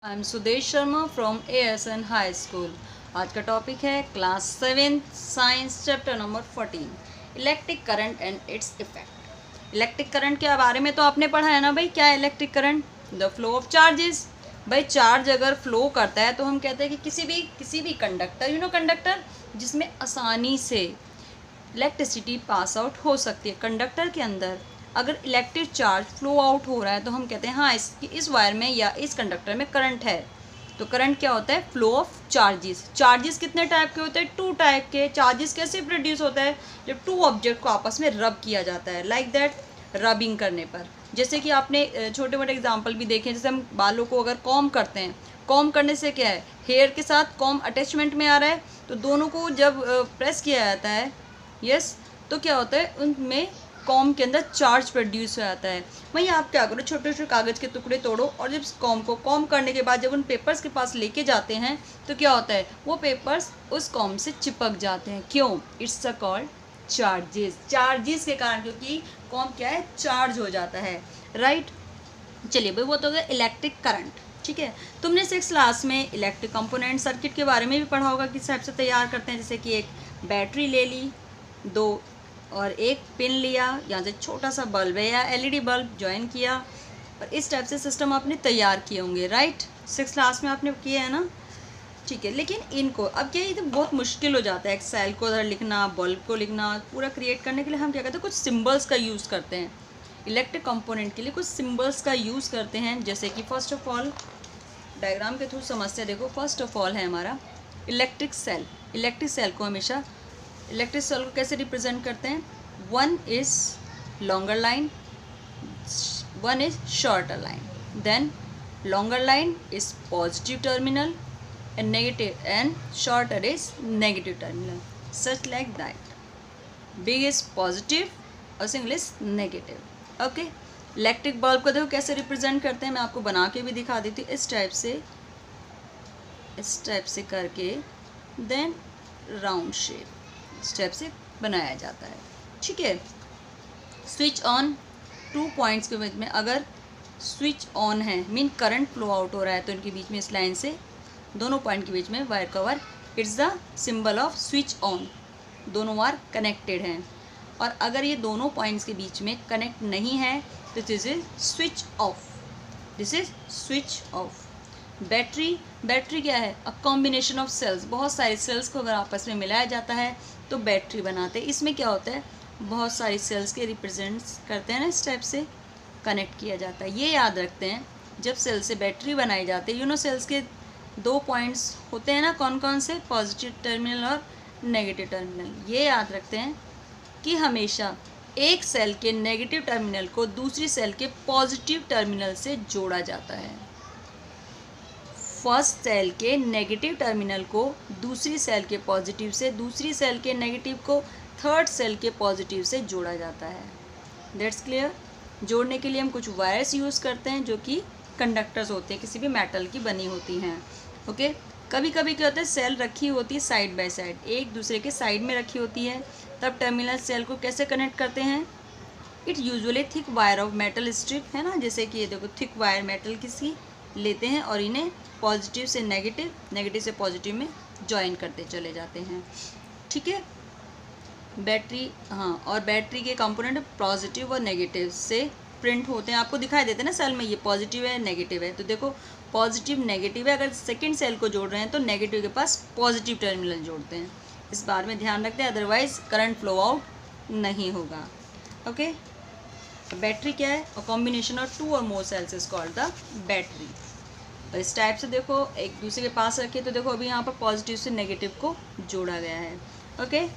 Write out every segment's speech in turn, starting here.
I am Sudesh Sharma from ASN high school. आज का topic है class 7 science chapter number 14 electric current and its effect. Electric current के बारे में तो आपने पढ़ा है ना भाई, क्या है electric current? The flow of charges. भाई चार्ज अगर फ्लो करता है तो हम कहते हैं कि किसी भी कंडक्टर कंडक्टर जिसमें आसानी से इलेक्ट्रिसिटी पास आउट हो सकती है। कंडक्टर के अंदर अगर इलेक्ट्रिक चार्ज फ्लो आउट हो रहा है तो हम कहते हैं हाँ इस वायर में या इस कंडक्टर में करंट है। तो करंट क्या होता है? Flow of charges. चार्जेस कितने टाइप के होते हैं? 2 टाइप के। चार्जेस कैसे प्रोड्यूस होता है? जब 2 ऑब्जेक्ट को आपस में रब किया जाता है, लाइक दैट रबिंग करने पर। जैसे कि आपने छोटे मोटे एग्जाम्पल भी देखे, जैसे हम बालों को अगर कॉम करते हैं, कॉम करने से क्या है, हेयर के साथ कॉम अटैचमेंट में आ रहा है, तो दोनों को जब प्रेस किया जाता है, यस, तो क्या होता है, उनमें कॉम के अंदर चार्ज प्रोड्यूस हो जाता है। वहीं आप क्या करो, छोटे छोटे कागज़ के टुकड़े तोड़ो और जब कॉम को कॉम करने के बाद जब उन पेपर्स के पास लेके जाते हैं तो क्या होता है, वो पेपर्स उस कॉम से चिपक जाते हैं। क्यों? It's a called charges. Charges के कारण, क्योंकि कॉम क्या है, चार्ज हो जाता है, राइट। चलिए भाई, वो तो हो गया इलेक्ट्रिक करंट, ठीक है। तुमने 6 क्लास में इलेक्ट्रिक कंपोनेंट सर्किट के बारे में भी पढ़ा होगा, किस टाइप से तैयार करते हैं। जैसे कि एक बैटरी ले ली, 2 और एक पिन लिया, यहाँ से छोटा सा बल्ब है या LED बल्ब ज्वाइन किया, और इस टाइप से सिस्टम आपने तैयार किए होंगे, राइट। 6 क्लास में आपने किए हैं ना, ठीक है। लेकिन इनको अब क्या, ये तो बहुत मुश्किल हो जाता है, एक सेल को उधर लिखना, बल्ब को लिखना, पूरा क्रिएट करने के लिए हम क्या करते हैं, कुछ सिम्बल्स का यूज़ करते हैं। इलेक्ट्रिक कंपोनेंट के लिए कुछ सिम्बल्स का यूज़ करते हैं, जैसे कि फर्स्ट ऑफ ऑल डायग्राम के थ्रू समझते हैं। देखो, फर्स्ट ऑफ ऑल है हमारा इलेक्ट्रिक सेल। इलेक्ट्रिक सेल को हमेशा इलेक्ट्रिक सेल को कैसे रिप्रेजेंट करते हैं? 1 is longer line, 1 is shorter line. Then longer line is positive terminal and negative, and shorter is negative terminal, such like that. Big is positive और single is negative. Okay, electric bulb को देखो कैसे represent करते हैं, मैं आपको बना के भी दिखा देती हूँ। इस टाइप से करके देन राउंड शेप, इस टाइप से बनाया जाता है, ठीक है। स्विच ऑन, 2 पॉइंट्स के बीच में अगर स्विच ऑन है, मीन करंट फ्लो आउट हो रहा है, तो इनके बीच में इस लाइन से दोनों पॉइंट के बीच में wire cover, it's the symbol off switch on. दोनों वायर कनेक्टेड हैं, और अगर ये दोनों पॉइंट्स के बीच में कनेक्ट नहीं है तो this is switch off, this is switch off. Battery क्या है? A combination of cells. बहुत सारे सेल्स को अगर आपस में मिलाया जाता है तो बैटरी बनाते हैं। इसमें क्या होता है, बहुत सारी सेल्स के रिप्रेजेंट्स करते हैं ना, इस टाइप से कनेक्ट किया जाता है। ये याद रखते हैं, जब सेल से बैटरी बनाई जाती है, सेल्स के 2 पॉइंट्स होते हैं ना, कौन कौन से? पॉजिटिव टर्मिनल और नेगेटिव टर्मिनल। ये याद रखते हैं कि हमेशा एक सेल के नेगेटिव टर्मिनल को दूसरी सेल के पॉजिटिव टर्मिनल से जोड़ा जाता है। फर्स्ट सेल के नेगेटिव टर्मिनल को दूसरी सेल के पॉजिटिव से, दूसरी सेल के नेगेटिव को थर्ड सेल के पॉजिटिव से जोड़ा जाता है। That's clear. जोड़ने के लिए हम कुछ वायर्स यूज़ करते हैं जो कि कंडक्टर्स होते हैं, किसी भी मेटल की बनी होती हैं, ओके। कभी कभी क्या होता है, सेल रखी होती है साइड बाय साइड, एक दूसरे के साइड में रखी होती है, तब टर्मिनल सेल को कैसे कनेक्ट करते हैं? It usually thick wire of metal strip, है ना, जैसे कि ये देखो, थिक वायर मेटल किसी लेते हैं और इन्हें पॉजिटिव से नेगेटिव, नेगेटिव से पॉजिटिव में जॉइन करते चले जाते हैं, ठीक है। बैटरी, हाँ, और बैटरी के कंपोनेंट पॉजिटिव और नेगेटिव से प्रिंट होते हैं, आपको दिखाई देते हैं ना सेल में, ये पॉजिटिव है नेगेटिव है, तो देखो पॉजिटिव नेगेटिव है, अगर सेकंड सेल को जोड़ रहे हैं तो नेगेटिव के पास पॉजिटिव टर्मिनल जोड़ते हैं। इस बार में ध्यान रखते हैं, अदरवाइज करंट फ्लो आउट नहीं होगा, ओके। बैटरी क्या है? अ कॉम्बिनेशन ऑफ 2 और more cells is called the battery. और इस टाइप से देखो, एक दूसरे के पास रखिए, तो देखो अभी यहाँ पर पॉजिटिव से नेगेटिव को जोड़ा गया है, ओके।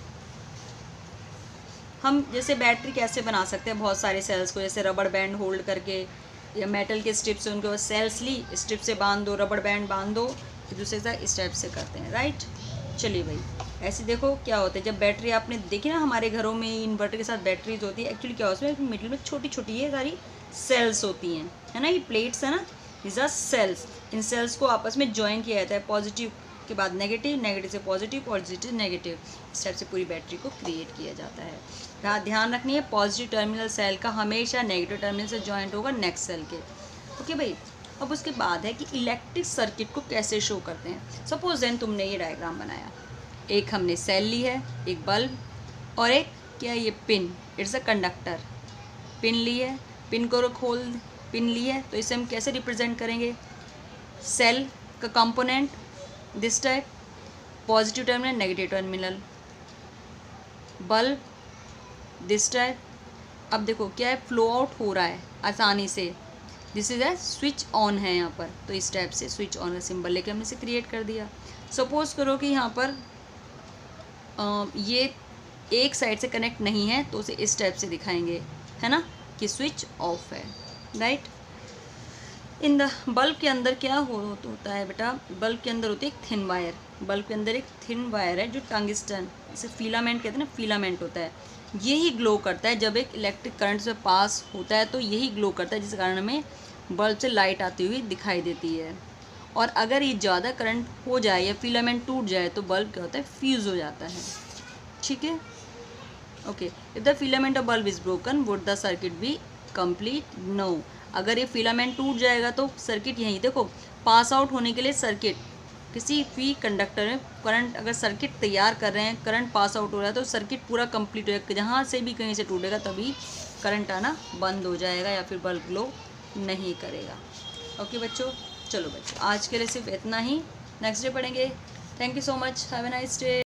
हम जैसे बैटरी कैसे बना सकते हैं, बहुत सारे सेल्स को जैसे रबड़ बैंड होल्ड करके या मेटल के स्ट्रिप से उनके सेल्स ली, स्ट्रिप से बांध दो, रबड़ बैंड बांध दो, एक दूसरे से इस टाइप से करते हैं, राइट। चलिए भाई, ऐसे देखो क्या होता है, जब बैटरी आपने देखी ना, हमारे घरों में इन्वर्टर के साथ बैटरीज होती है, एक्चुअली क्या होता है, उसमें मिडिल में छोटी छोटी ये सारी सेल्स होती हैं, है ना, ये प्लेट्स है ना, दिस आर सेल्स। इन सेल्स को आपस में ज्वाइन किया जाता है, पॉजिटिव के बाद नेगेटिव, नेगेटिव से पॉजिटिव, पॉजिटिव नेगेटिव, इस टाइप से पूरी बैटरी को क्रिएट किया जाता है। ध्यान रखनी है, पॉजिटिव टर्मिनल सेल का हमेशा नेगेटिव टर्मिनल से जॉइंट होगा नेक्स्ट सेल के, ओके भाई। अब उसके बाद है कि इलेक्ट्रिक सर्किट को कैसे शो करते हैं। सपोज देन तुमने ये डायग्राम बनाया, एक हमने सेल ली है, एक बल्ब और एक क्या ये pin, it's a conductor. Pin ली है, पिन को खोल, पिन ली है, तो इसे हम कैसे रिप्रेजेंट करेंगे, सेल का component this type, positive terminal negative terminal, bulb this type. अब देखो क्या है, फ्लो आउट हो रहा है आसानी से, this is a switch on है यहाँ पर, तो इस टाइप से स्विच ऑन का सिंबल लेके हमने इसे क्रिएट कर दिया। सपोज करो कि यहाँ पर ये एक साइड से कनेक्ट नहीं है, तो उसे इस टाइप से दिखाएंगे, है ना, कि स्विच ऑफ है, राइट। इन द बल्ब के अंदर क्या होता है बेटा, बल्ब के अंदर होती है एक थिन वायर, बल्ब के अंदर एक थिन वायर है जो टंगस्टन, इसे फिलामेंट कहते हैं ना, फिलामेंट होता है, यही ग्लो करता है जब एक इलेक्ट्रिक करंट से पास होता है, तो यही ग्लो करता है, जिस कारण हमें बल्ब से लाइट आती हुई दिखाई देती है। और अगर ये ज़्यादा करंट हो जाए या फिलामेंट टूट जाए तो बल्ब क्या होता है, फ्यूज़ हो जाता है, ठीक है, okay. If the filament of bulb is broken would the circuit be complete, no. अगर ये फिलामेंट टूट जाएगा तो सर्किट यहीं, देखो पास आउट होने के लिए सर्किट, किसी भी कंडक्टर में करंट, अगर सर्किट तैयार कर रहे हैं, करंट पास आउट हो रहा है तो सर्किट पूरा कंप्लीट हो जाएगा, जहाँ से भी कहीं से टूटेगा तभी करंट आना बंद हो जाएगा या फिर बल्ब ग्लो नहीं करेगा। ओके बच्चों, चलो बच्चों आज के लिए सिर्फ इतना ही, नेक्स्ट डे पढ़ेंगे। Thank you so much, have a nice day.